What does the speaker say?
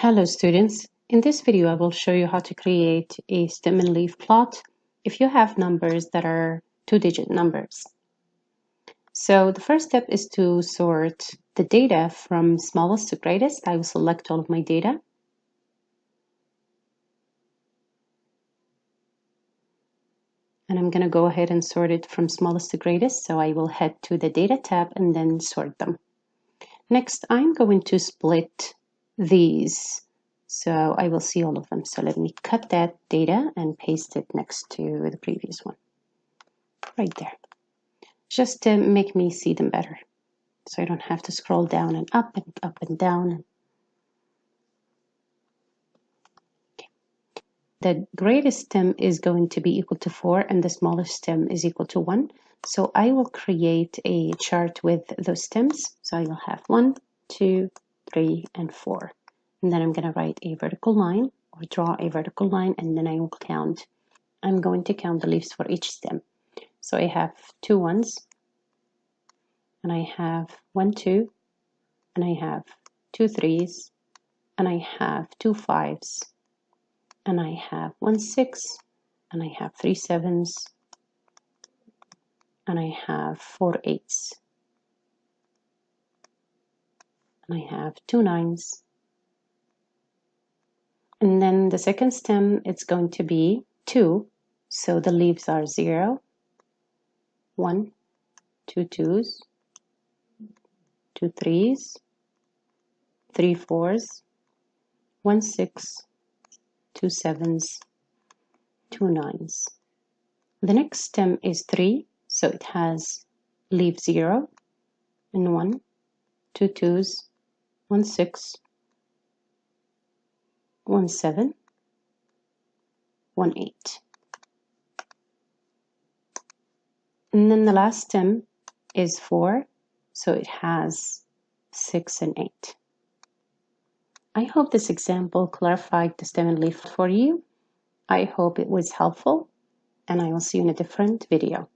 Hello students, in this video I will show you how to create a stem and leaf plot if you have numbers that are two-digit numbers. So the first step is to sort the data from smallest to greatest. I will select all of my data. And I'm going to go ahead and sort it from smallest to greatest. So I will head to the data tab and then sort them. Next, I'm going to split these. So I will see all of them. So let me cut that data and paste it next to the previous one. Right there. Just to make me see them better. So I don't have to scroll down and up and down. Okay. The greatest stem is going to be equal to 4 and the smallest stem is equal to 1. So I will create a chart with those stems. So I will have 1, 2, 3, and 4. And then I'm going to write a vertical line or draw a vertical line, and then I will count. I'm going to count the leaves for each stem. So I have 2 ones, and I have 1, 2, and I have 2 3s, and I have 2 5s, and I have 1 6, and I have 3 7s, and I have 4 8s, and I have 2 9s. And then the second stem, it's going to be 2, so the leaves are 0, 1, 2 2s, 2 3s, 3 4s, 1 6, 2 7s, 2 9s. The next stem is 3, so it has leaf 0 and 1, 2 2s, 1 6, 1 7, 1 8. And then the last stem is 4, so it has 6 and 8. I hope this example clarified the stem and leaf for you. I hope it was helpful, and I will see you in a different video.